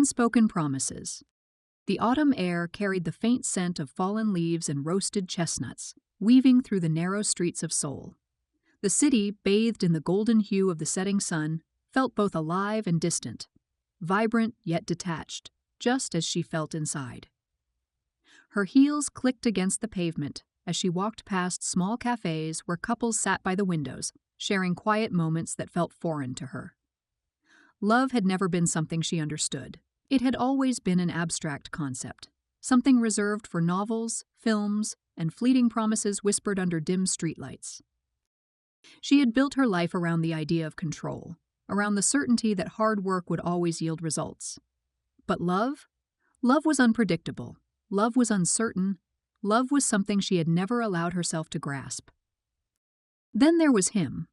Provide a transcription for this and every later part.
Unspoken promises. The autumn air carried the faint scent of fallen leaves and roasted chestnuts, weaving through the narrow streets of Seoul. The city, bathed in the golden hue of the setting sun, felt both alive and distant, vibrant yet detached, just as she felt inside. Her heels clicked against the pavement as she walked past small cafes where couples sat by the windows, sharing quiet moments that felt foreign to her. Love had never been something she understood. It had always been an abstract concept, something reserved for novels, films, and fleeting promises whispered under dim streetlights. She had built her life around the idea of control, around the certainty that hard work would always yield results. But love? Love was unpredictable. Love was uncertain. Love was something she had never allowed herself to grasp. Then there was him.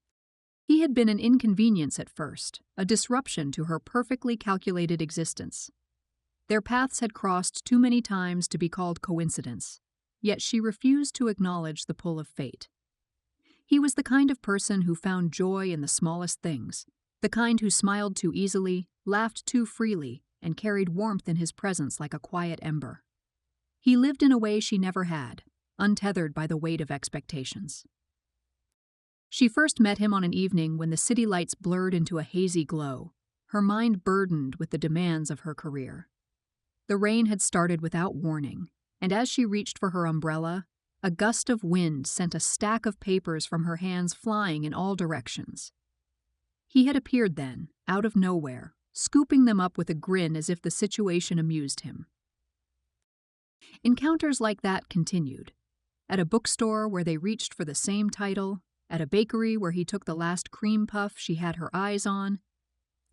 He had been an inconvenience at first, a disruption to her perfectly calculated existence. Their paths had crossed too many times to be called coincidence, yet she refused to acknowledge the pull of fate. He was the kind of person who found joy in the smallest things, the kind who smiled too easily, laughed too freely, and carried warmth in his presence like a quiet ember. He lived in a way she never had, untethered by the weight of expectations. She first met him on an evening when the city lights blurred into a hazy glow, her mind burdened with the demands of her career. The rain had started without warning, and as she reached for her umbrella, a gust of wind sent a stack of papers from her hands flying in all directions. He had appeared then, out of nowhere, scooping them up with a grin as if the situation amused him. Encounters like that continued. At a bookstore where they reached for the same title, at a bakery where he took the last cream puff she had her eyes on,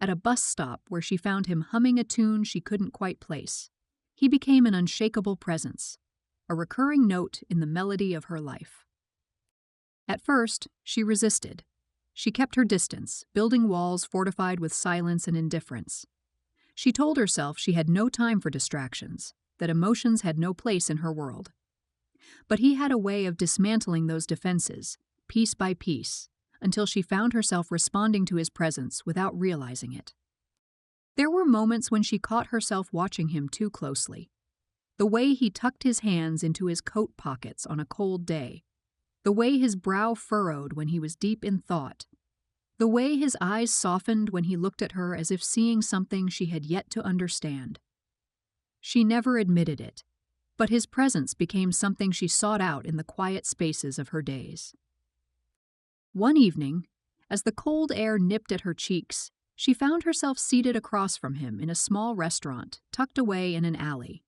at a bus stop where she found him humming a tune she couldn't quite place. He became an unshakable presence, a recurring note in the melody of her life. At first, she resisted. She kept her distance, building walls fortified with silence and indifference. She told herself she had no time for distractions, that emotions had no place in her world. But he had a way of dismantling those defenses, piece by piece, until she found herself responding to his presence without realizing it. There were moments when she caught herself watching him too closely. The way he tucked his hands into his coat pockets on a cold day, the way his brow furrowed when he was deep in thought, the way his eyes softened when he looked at her as if seeing something she had yet to understand. She never admitted it, but his presence became something she sought out in the quiet spaces of her days. One evening, as the cold air nipped at her cheeks, she found herself seated across from him in a small restaurant tucked away in an alley.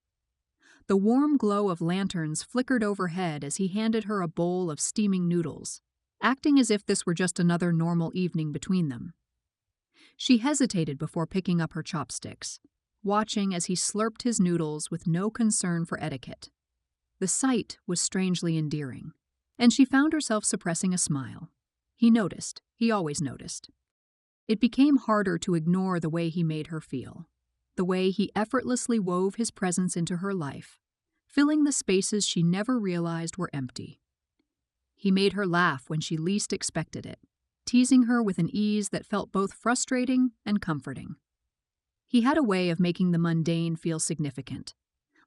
The warm glow of lanterns flickered overhead as he handed her a bowl of steaming noodles, acting as if this were just another normal evening between them. She hesitated before picking up her chopsticks, watching as he slurped his noodles with no concern for etiquette. The sight was strangely endearing, and she found herself suppressing a smile. He noticed. He always noticed. It became harder to ignore the way he made her feel, the way he effortlessly wove his presence into her life, filling the spaces she never realized were empty. He made her laugh when she least expected it, teasing her with an ease that felt both frustrating and comforting. He had a way of making the mundane feel significant,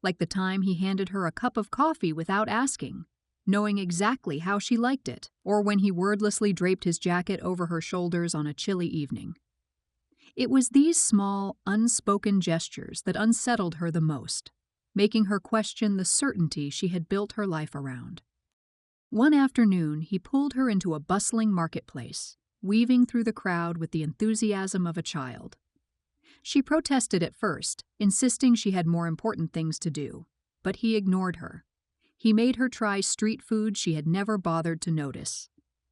like the time he handed her a cup of coffee without asking, knowing exactly how she liked it, or when he wordlessly draped his jacket over her shoulders on a chilly evening. It was these small, unspoken gestures that unsettled her the most, making her question the certainty she had built her life around. One afternoon, he pulled her into a bustling marketplace, weaving through the crowd with the enthusiasm of a child. She protested at first, insisting she had more important things to do, but he ignored her. He made her try street food she had never bothered to notice,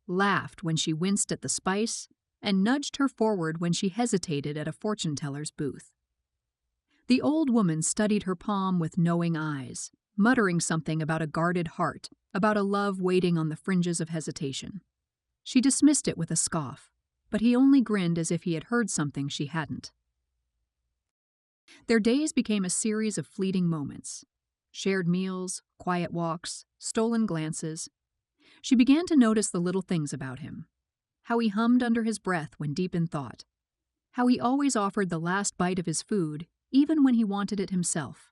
laughed when she winced at the spice, and nudged her forward when she hesitated at a fortune-teller's booth. The old woman studied her palm with knowing eyes, muttering something about a guarded heart, about a love waiting on the fringes of hesitation. She dismissed it with a scoff, but he only grinned as if he had heard something she hadn't. Their days became a series of fleeting moments. Shared meals, quiet walks, stolen glances. She began to notice the little things about him. How he hummed under his breath when deep in thought. How he always offered the last bite of his food, even when he wanted it himself.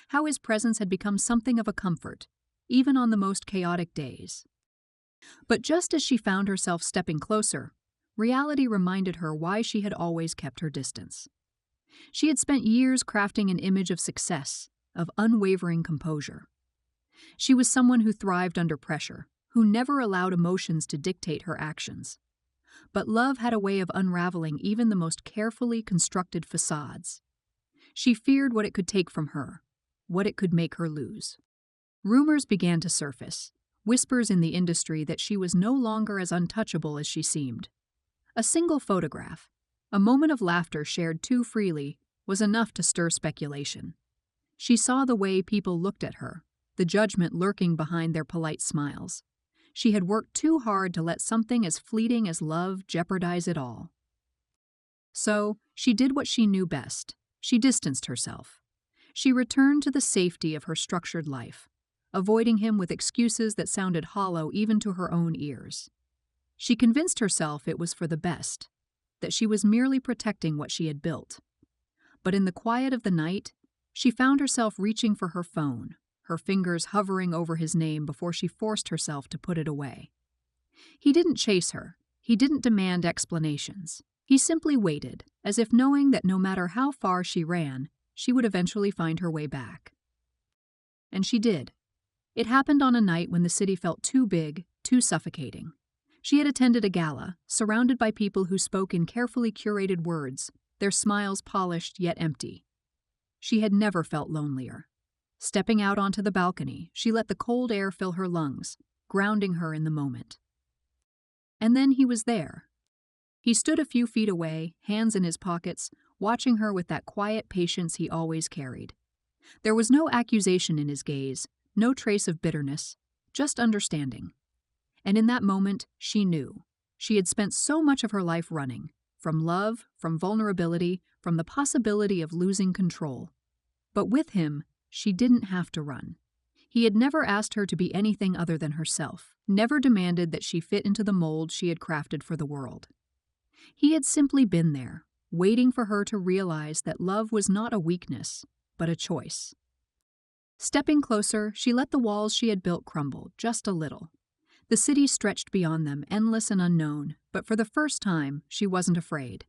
How his presence had become something of a comfort, even on the most chaotic days. But just as she found herself stepping closer, reality reminded her why she had always kept her distance. She had spent years crafting an image of success, of unwavering composure. She was someone who thrived under pressure, who never allowed emotions to dictate her actions. But love had a way of unraveling even the most carefully constructed facades. She feared what it could take from her, what it could make her lose. Rumors began to surface, whispers in the industry that she was no longer as untouchable as she seemed. A single photograph, a moment of laughter shared too freely, was enough to stir speculation. She saw the way people looked at her, the judgment lurking behind their polite smiles. She had worked too hard to let something as fleeting as love jeopardize it all. So, she did what she knew best. She distanced herself. She returned to the safety of her structured life, avoiding him with excuses that sounded hollow even to her own ears. She convinced herself it was for the best, that she was merely protecting what she had built. But in the quiet of the night, she found herself reaching for her phone, her fingers hovering over his name before she forced herself to put it away. He didn't chase her. He didn't demand explanations. He simply waited, as if knowing that no matter how far she ran, she would eventually find her way back. And she did. It happened on a night when the city felt too big, too suffocating. She had attended a gala, surrounded by people who spoke in carefully curated words, their smiles polished yet empty. She had never felt lonelier. Stepping out onto the balcony, she let the cold air fill her lungs, grounding her in the moment. And then he was there. He stood a few feet away, hands in his pockets, watching her with that quiet patience he always carried. There was no accusation in his gaze, no trace of bitterness, just understanding. And in that moment, she knew. She had spent so much of her life running, from love, from vulnerability, from the possibility of losing control. But with him, she didn't have to run. He had never asked her to be anything other than herself, never demanded that she fit into the mold she had crafted for the world. He had simply been there, waiting for her to realize that love was not a weakness, but a choice. Stepping closer, she let the walls she had built crumble, just a little. The city stretched beyond them, endless and unknown, but for the first time, she wasn't afraid.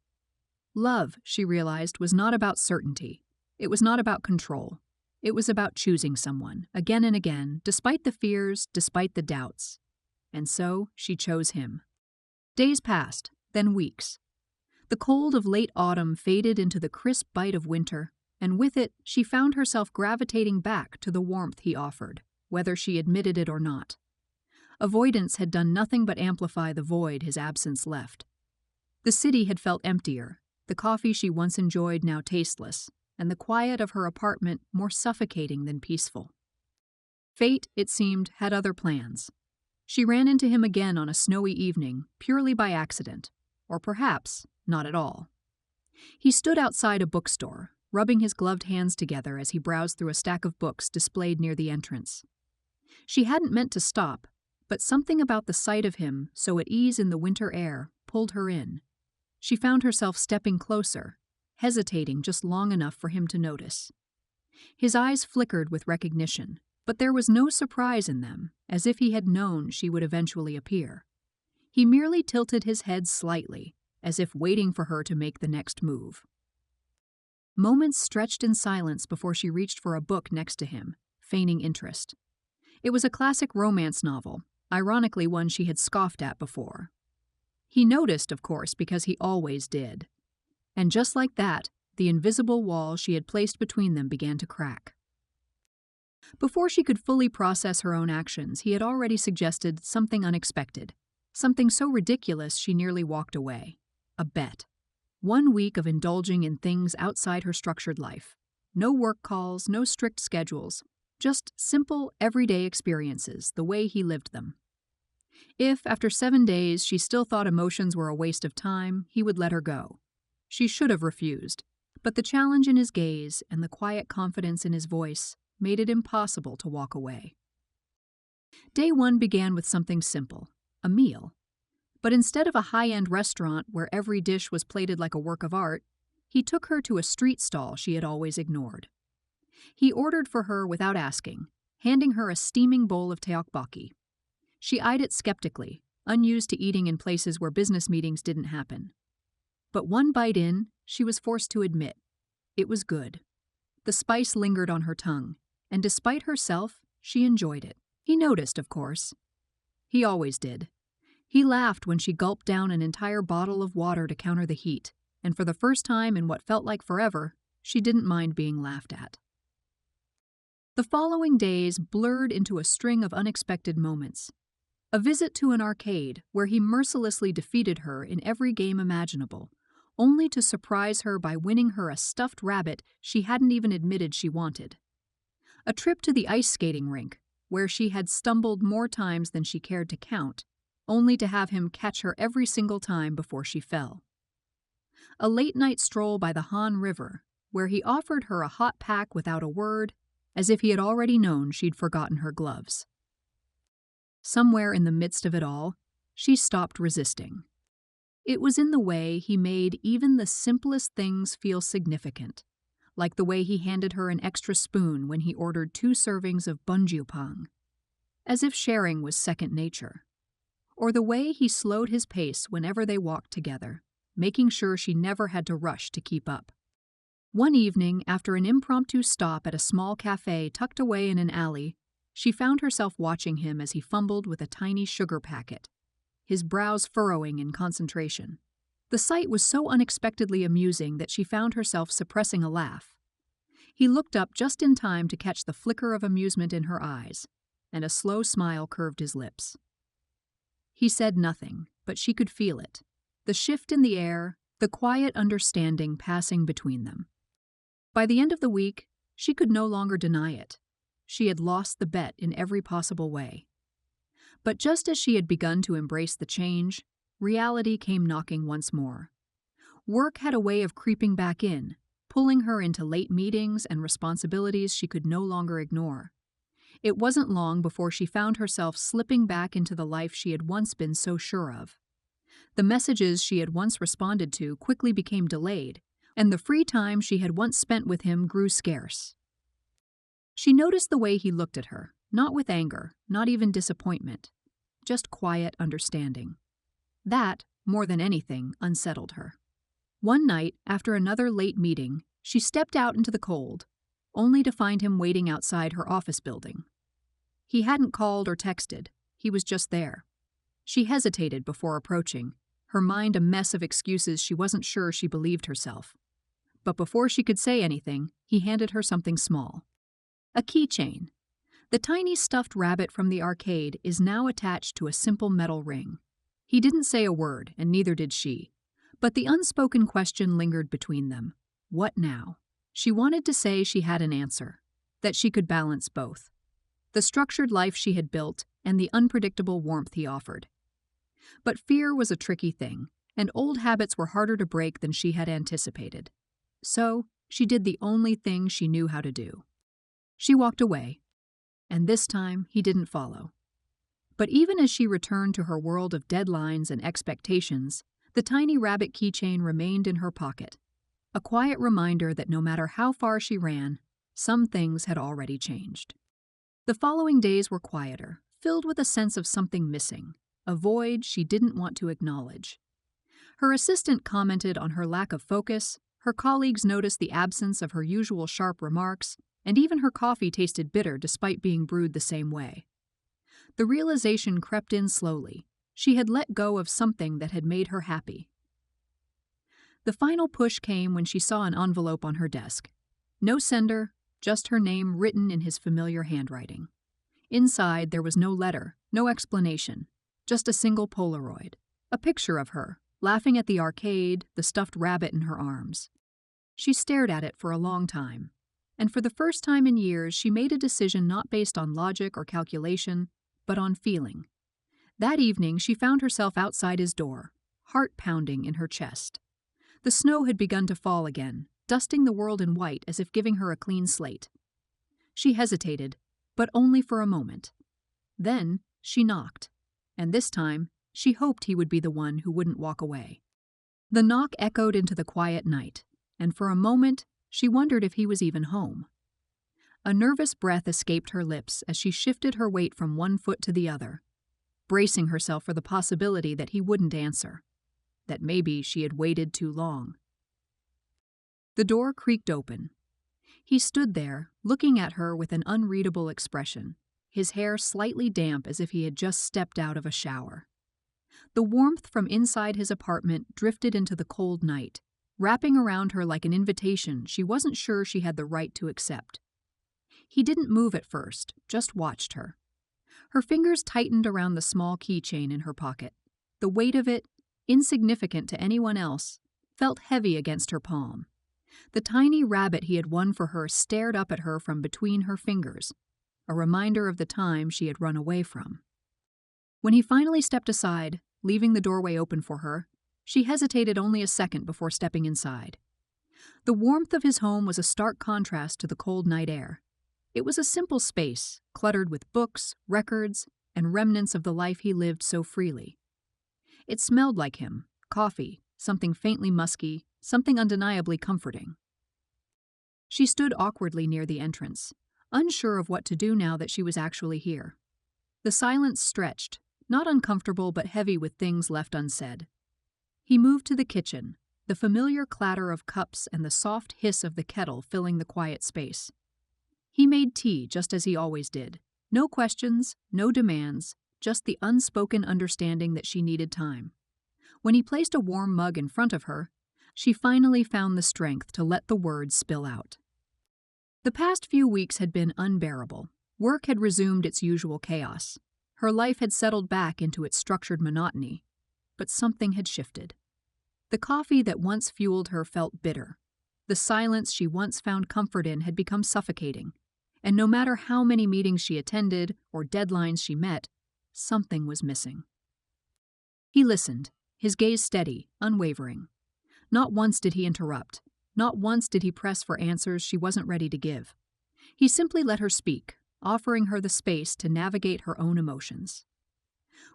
Love, she realized, was not about certainty. It was not about control. It was about choosing someone, again and again, despite the fears, despite the doubts. And so, she chose him. Days passed, then weeks. The cold of late autumn faded into the crisp bite of winter, and with it, she found herself gravitating back to the warmth he offered, whether she admitted it or not. Avoidance had done nothing but amplify the void his absence left. The city had felt emptier, the coffee she once enjoyed now tasteless, and the quiet of her apartment more suffocating than peaceful. Fate, it seemed, had other plans. She ran into him again on a snowy evening, purely by accident, or perhaps not at all. He stood outside a bookstore, rubbing his gloved hands together as he browsed through a stack of books displayed near the entrance. She hadn't meant to stop, but something about the sight of him, so at ease in the winter air, pulled her in. She found herself stepping closer, hesitating just long enough for him to notice. His eyes flickered with recognition, but there was no surprise in them, as if he had known she would eventually appear. He merely tilted his head slightly, as if waiting for her to make the next move. Moments stretched in silence before she reached for a book next to him, feigning interest. It was a classic romance novel, ironically one she had scoffed at before. He noticed, of course, because he always did. And just like that, the invisible wall she had placed between them began to crack. Before she could fully process her own actions, he had already suggested something unexpected, something so ridiculous she nearly walked away. A bet. 1 week of indulging in things outside her structured life. No work calls, no strict schedules, just simple, everyday experiences, the way he lived them. If, after 7 days, she still thought emotions were a waste of time, he would let her go. She should have refused, but the challenge in his gaze and the quiet confidence in his voice made it impossible to walk away. Day 1 began with something simple, a meal. But instead of a high-end restaurant where every dish was plated like a work of art, He took her to a street stall she had always ignored. He ordered for her without asking, handing her a steaming bowl of tteokbokki. She eyed it skeptically, unused to eating in places where business meetings didn't happen. But one bite in, she was forced to admit, it was good. The spice lingered on her tongue, and despite herself, she enjoyed it. He noticed, of course. He always did. He laughed when she gulped down an entire bottle of water to counter the heat, and for the first time in what felt like forever, she didn't mind being laughed at. The following days blurred into a string of unexpected moments. A visit to an arcade where he mercilessly defeated her in every game imaginable, only to surprise her by winning her a stuffed rabbit she hadn't even admitted she wanted. A trip to the ice skating rink, where she had stumbled more times than she cared to count, only to have him catch her every single time before she fell. A late-night stroll by the Han River, where he offered her a hot pack without a word, as if he had already known she'd forgotten her gloves. Somewhere in the midst of it all, she stopped resisting. It was in the way he made even the simplest things feel significant, like the way he handed her an extra spoon when he ordered 2 servings of bunjilpang, as if sharing was second nature, or the way he slowed his pace whenever they walked together, making sure she never had to rush to keep up. One evening, after an impromptu stop at a small cafe tucked away in an alley, she found herself watching him as he fumbled with a tiny sugar packet, his brows furrowing in concentration. The sight was so unexpectedly amusing that she found herself suppressing a laugh. He looked up just in time to catch the flicker of amusement in her eyes, and a slow smile curved his lips. He said nothing, but she could feel it, the shift in the air, the quiet understanding passing between them. By the end of the week, she could no longer deny it. She had lost the bet in every possible way. But just as she had begun to embrace the change, reality came knocking once more. Work had a way of creeping back in, pulling her into late meetings and responsibilities she could no longer ignore. It wasn't long before she found herself slipping back into the life she had once been so sure of. The messages she had once responded to quickly became delayed, and the free time she had once spent with him grew scarce. She noticed the way he looked at her, not with anger, not even disappointment, just quiet understanding. That, more than anything, unsettled her. One night, after another late meeting, she stepped out into the cold, only to find him waiting outside her office building. He hadn't called or texted, he was just there. She hesitated before approaching, her mind a mess of excuses she wasn't sure she believed herself. But before she could say anything, he handed her something small. A keychain. The tiny stuffed rabbit from the arcade is now attached to a simple metal ring. He didn't say a word, and neither did she. But the unspoken question lingered between them. What now? She wanted to say she had an answer, that she could balance both. The structured life she had built and the unpredictable warmth he offered. But fear was a tricky thing, and old habits were harder to break than she had anticipated. So, she did the only thing she knew how to do. She walked away, and this time he didn't follow. But even as she returned to her world of deadlines and expectations, the tiny rabbit keychain remained in her pocket, a quiet reminder that no matter how far she ran, some things had already changed. The following days were quieter, filled with a sense of something missing, a void she didn't want to acknowledge. Her assistant commented on her lack of focus, her colleagues noticed the absence of her usual sharp remarks, and even her coffee tasted bitter despite being brewed the same way. The realization crept in slowly. She had let go of something that had made her happy. The final push came when she saw an envelope on her desk. No sender, just her name written in his familiar handwriting. Inside, there was no letter, no explanation, just a single Polaroid, a picture of her, laughing at the arcade, the stuffed rabbit in her arms. She stared at it for a long time, and for the first time in years she made a decision not based on logic or calculation, but on feeling. That evening she found herself outside his door, heart pounding in her chest. The snow had begun to fall again, dusting the world in white as if giving her a clean slate. She hesitated, but only for a moment. Then she knocked, and this time she hoped he would be the one who wouldn't walk away. The knock echoed into the quiet night, and for a moment she wondered if he was even home. A nervous breath escaped her lips as she shifted her weight from one foot to the other, bracing herself for the possibility that he wouldn't answer, that maybe she had waited too long. The door creaked open. He stood there, looking at her with an unreadable expression, his hair slightly damp as if he had just stepped out of a shower. The warmth from inside his apartment drifted into the cold night, wrapping around her like an invitation she wasn't sure she had the right to accept. He didn't move at first, just watched her. Her fingers tightened around the small keychain in her pocket. The weight of it, insignificant to anyone else, felt heavy against her palm. The tiny rabbit he had won for her stared up at her from between her fingers, a reminder of the time she had run away from. When he finally stepped aside, leaving the doorway open for her, she hesitated only a second before stepping inside. The warmth of his home was a stark contrast to the cold night air. It was a simple space, cluttered with books, records, and remnants of the life he lived so freely. It smelled like him, coffee, something faintly musky, something undeniably comforting. She stood awkwardly near the entrance, unsure of what to do now that she was actually here. The silence stretched, not uncomfortable but heavy with things left unsaid. He moved to the kitchen, the familiar clatter of cups and the soft hiss of the kettle filling the quiet space. He made tea just as he always did. No questions, no demands, just the unspoken understanding that she needed time. When he placed a warm mug in front of her, she finally found the strength to let the words spill out. The past few weeks had been unbearable. Work had resumed its usual chaos. Her life had settled back into its structured monotony, but something had shifted. The coffee that once fueled her felt bitter. The silence she once found comfort in had become suffocating, and no matter how many meetings she attended or deadlines she met, something was missing. He listened, his gaze steady, unwavering. Not once did he interrupt. Not once did he press for answers she wasn't ready to give. He simply let her speak, offering her the space to navigate her own emotions.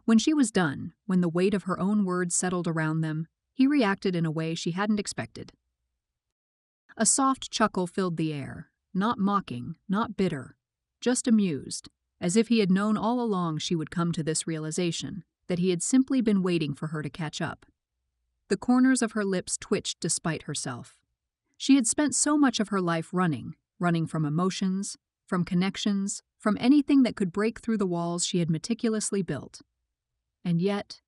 When she was done, when the weight of her own words settled around them, he reacted in a way she hadn't expected. A soft chuckle filled the air, not mocking, not bitter, just amused, as if he had known all along she would come to this realization, that he had simply been waiting for her to catch up. The corners of her lips twitched despite herself. She had spent so much of her life running from emotions, from connections, from anything that could break through the walls she had meticulously built. And yet,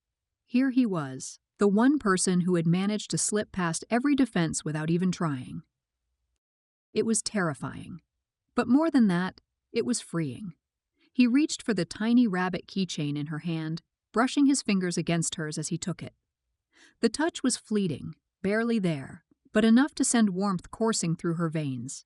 here he was, the one person who had managed to slip past every defense without even trying. It was terrifying. But more than that, it was freeing. He reached for the tiny rabbit keychain in her hand, brushing his fingers against hers as he took it. The touch was fleeting, barely there, but enough to send warmth coursing through her veins.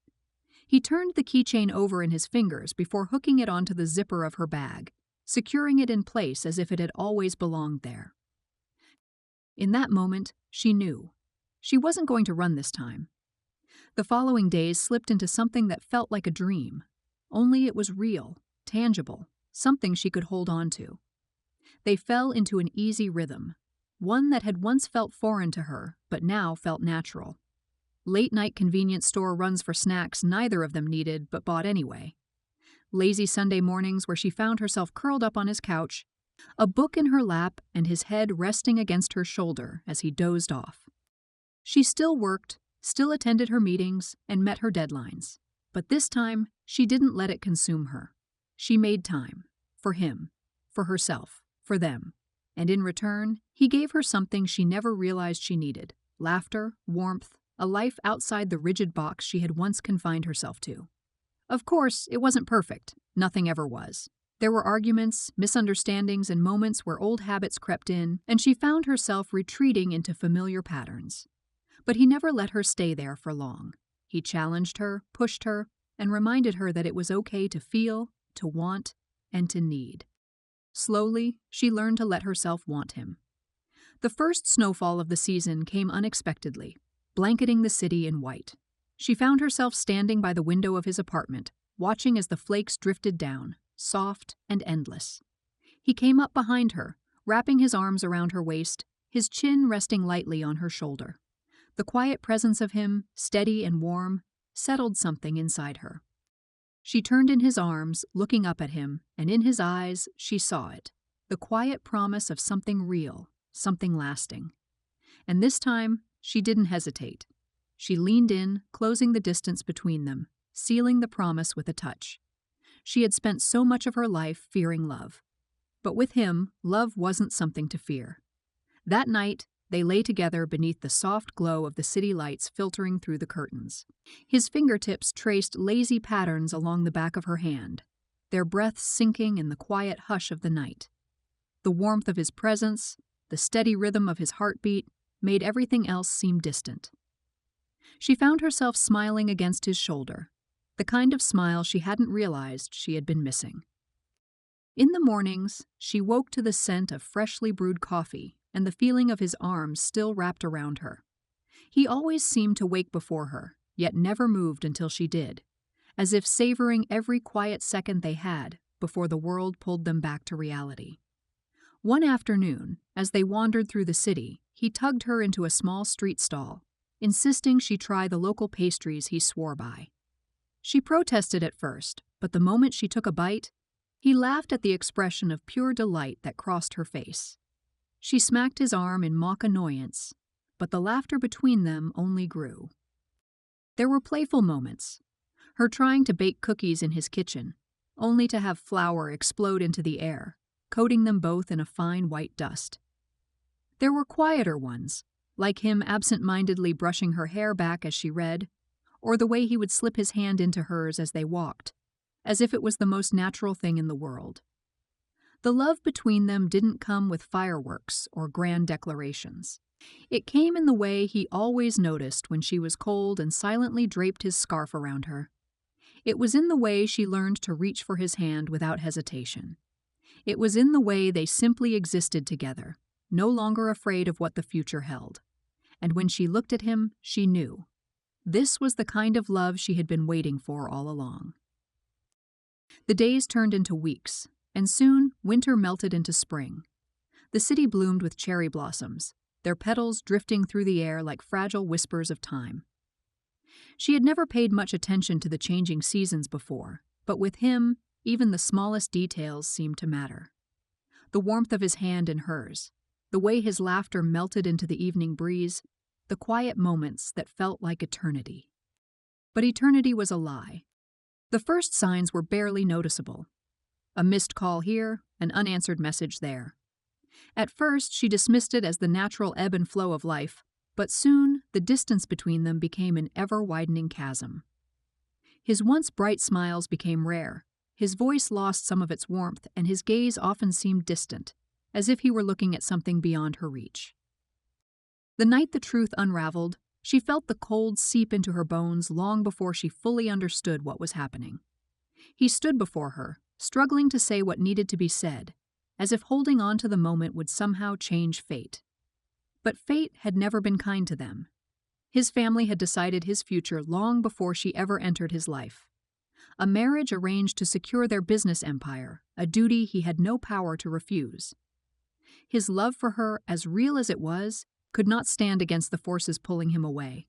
He turned the keychain over in his fingers before hooking it onto the zipper of her bag, securing it in place as if it had always belonged there. In that moment, she knew. She wasn't going to run this time. The following days slipped into something that felt like a dream, only it was real, tangible, something she could hold on to. They fell into an easy rhythm, one that had once felt foreign to her, but now felt natural. Late-night convenience store runs for snacks neither of them needed but bought anyway. Lazy Sunday mornings where she found herself curled up on his couch, a book in her lap and his head resting against her shoulder as he dozed off. She still worked, still attended her meetings, and met her deadlines. But this time, she didn't let it consume her. She made time. For him. For herself. For them. And in return, he gave her something she never realized she needed. Laughter, warmth, a life outside the rigid box she had once confined herself to. Of course, it wasn't perfect. Nothing ever was. There were arguments, misunderstandings, and moments where old habits crept in, and she found herself retreating into familiar patterns. But he never let her stay there for long. He challenged her, pushed her, and reminded her that it was okay to feel, to want, and to need. Slowly, she learned to let herself want him. The first snowfall of the season came unexpectedly, blanketing the city in white. She found herself standing by the window of his apartment, watching as the flakes drifted down, soft and endless. He came up behind her, wrapping his arms around her waist, his chin resting lightly on her shoulder. The quiet presence of him, steady and warm, settled something inside her. She turned in his arms, looking up at him, and in his eyes she saw it, the quiet promise of something real, something lasting. And this time, she didn't hesitate. She leaned in, closing the distance between them, sealing the promise with a touch. She had spent so much of her life fearing love. But with him, love wasn't something to fear. That night, they lay together beneath the soft glow of the city lights filtering through the curtains. His fingertips traced lazy patterns along the back of her hand, their breaths sinking in the quiet hush of the night. The warmth of his presence, the steady rhythm of his heartbeat, made everything else seem distant. She found herself smiling against his shoulder, the kind of smile she hadn't realized she had been missing. In the mornings, she woke to the scent of freshly brewed coffee and the feeling of his arms still wrapped around her. He always seemed to wake before her, yet never moved until she did, as if savoring every quiet second they had before the world pulled them back to reality. One afternoon, as they wandered through the city, he tugged her into a small street stall, insisting she try the local pastries he swore by. She protested at first, but the moment she took a bite, he laughed at the expression of pure delight that crossed her face. She smacked his arm in mock annoyance, but the laughter between them only grew. There were playful moments, her trying to bake cookies in his kitchen, only to have flour explode into the air, coating them both in a fine white dust. There were quieter ones, like him absent-mindedly brushing her hair back as she read, or the way he would slip his hand into hers as they walked, as if it was the most natural thing in the world. The love between them didn't come with fireworks or grand declarations. It came in the way he always noticed when she was cold and silently draped his scarf around her. It was in the way she learned to reach for his hand without hesitation. It was in the way they simply existed together, no longer afraid of what the future held. And when she looked at him, she knew. This was the kind of love she had been waiting for all along. The days turned into weeks, and soon winter melted into spring. The city bloomed with cherry blossoms, their petals drifting through the air like fragile whispers of time. She had never paid much attention to the changing seasons before, but with him, even the smallest details seemed to matter. The warmth of his hand in hers, the way his laughter melted into the evening breeze, the quiet moments that felt like eternity. But eternity was a lie. The first signs were barely noticeable. A missed call here, an unanswered message there. At first, she dismissed it as the natural ebb and flow of life, but soon the distance between them became an ever-widening chasm. His once bright smiles became rare, his voice lost some of its warmth, and his gaze often seemed distant, as if he were looking at something beyond her reach. The night the truth unraveled, she felt the cold seep into her bones long before she fully understood what was happening. He stood before her, struggling to say what needed to be said, as if holding on to the moment would somehow change fate. But fate had never been kind to them. His family had decided his future long before she ever entered his life. A marriage arranged to secure their business empire, a duty he had no power to refuse. His love for her, as real as it was, could not stand against the forces pulling him away.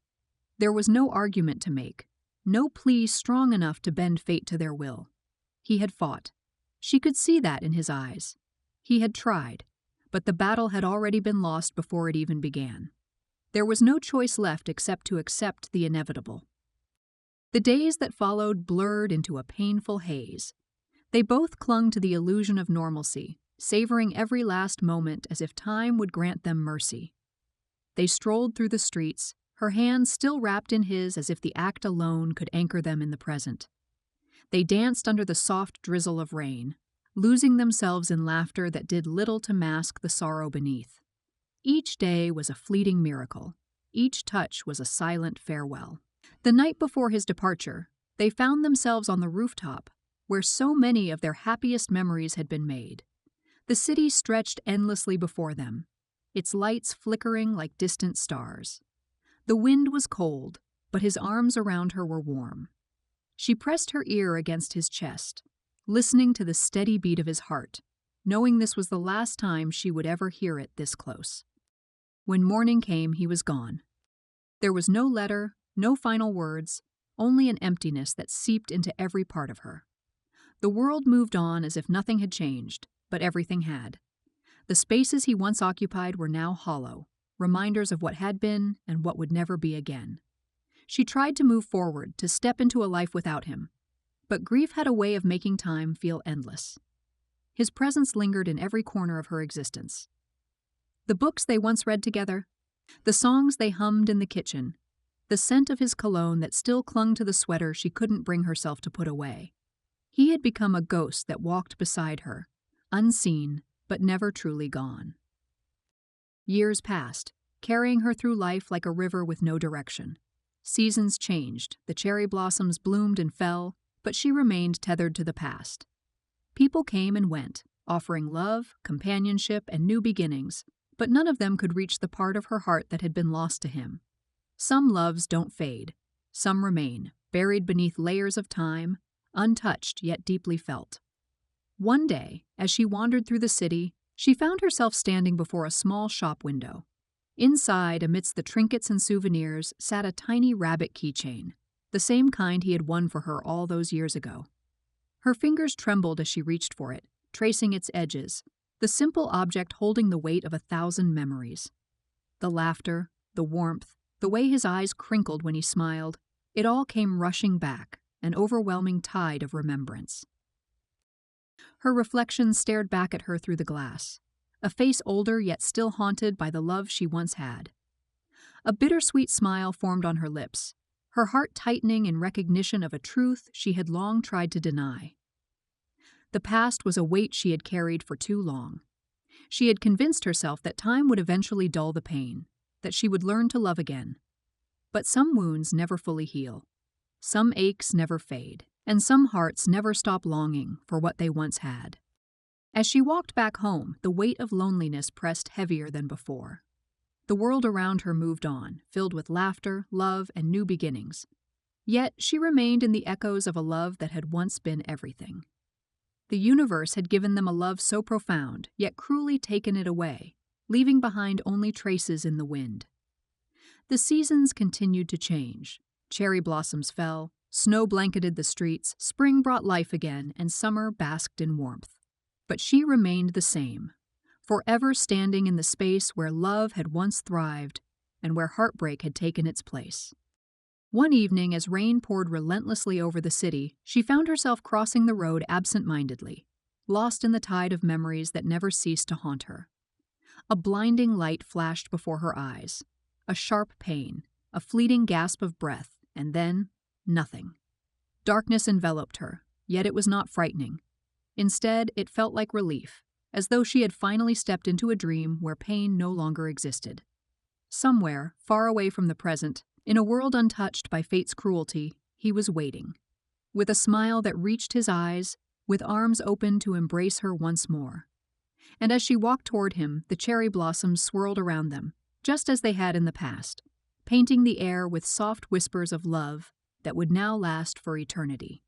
There was no argument to make, no plea strong enough to bend fate to their will. He had fought. She could see that in his eyes. He had tried, but the battle had already been lost before it even began. There was no choice left except to accept the inevitable. The days that followed blurred into a painful haze. They both clung to the illusion of normalcy, savoring every last moment as if time would grant them mercy. They strolled through the streets, her hands still wrapped in his as if the act alone could anchor them in the present. They danced under the soft drizzle of rain, losing themselves in laughter that did little to mask the sorrow beneath. Each day was a fleeting miracle. Each touch was a silent farewell. The night before his departure, they found themselves on the rooftop, where so many of their happiest memories had been made. The city stretched endlessly before them, its lights flickering like distant stars. The wind was cold, but his arms around her were warm. She pressed her ear against his chest, listening to the steady beat of his heart, knowing this was the last time she would ever hear it this close. When morning came, he was gone. There was no letter, no final words, only an emptiness that seeped into every part of her. The world moved on as if nothing had changed, but everything had. The spaces he once occupied were now hollow, reminders of what had been and what would never be again. She tried to move forward, to step into a life without him, but grief had a way of making time feel endless. His presence lingered in every corner of her existence. The books they once read together, the songs they hummed in the kitchen, the scent of his cologne that still clung to the sweater she couldn't bring herself to put away. He had become a ghost that walked beside her, unseen but never truly gone. Years passed, carrying her through life like a river with no direction. Seasons changed, the cherry blossoms bloomed and fell, but she remained tethered to the past. People came and went, offering love, companionship, and new beginnings, but none of them could reach the part of her heart that had been lost to him. Some loves don't fade. Some remain, buried beneath layers of time, untouched yet deeply felt. One day, as she wandered through the city, she found herself standing before a small shop window. Inside, amidst the trinkets and souvenirs, sat a tiny rabbit keychain, the same kind he had won for her all those years ago. Her fingers trembled as she reached for it, tracing its edges, the simple object holding the weight of 1,000 memories. The laughter, the warmth, the way his eyes crinkled when he smiled, it all came rushing back, an overwhelming tide of remembrance. Her reflection stared back at her through the glass, a face older yet still haunted by the love she once had. A bittersweet smile formed on her lips, her heart tightening in recognition of a truth she had long tried to deny. The past was a weight she had carried for too long. She had convinced herself that time would eventually dull the pain, that she would learn to love again. But some wounds never fully heal. Some aches never fade, and some hearts never stop longing for what they once had. As she walked back home, the weight of loneliness pressed heavier than before. The world around her moved on, filled with laughter, love, and new beginnings. Yet she remained in the echoes of a love that had once been everything. The universe had given them a love so profound, yet cruelly taken it away, leaving behind only traces in the wind. The seasons continued to change. Cherry blossoms fell, snow blanketed the streets, spring brought life again, and summer basked in warmth. But she remained the same, forever standing in the space where love had once thrived and where heartbreak had taken its place. One evening, as rain poured relentlessly over the city, she found herself crossing the road absent-mindedly, lost in the tide of memories that never ceased to haunt her. A blinding light flashed before her eyes, a sharp pain, a fleeting gasp of breath, and then nothing. Darkness enveloped her, yet it was not frightening. Instead, it felt like relief, as though she had finally stepped into a dream where pain no longer existed. Somewhere, far away from the present, in a world untouched by fate's cruelty, he was waiting. With a smile that reached his eyes, with arms open to embrace her once more. And as she walked toward him, the cherry blossoms swirled around them, just as they had in the past, painting the air with soft whispers of love that would now last for eternity.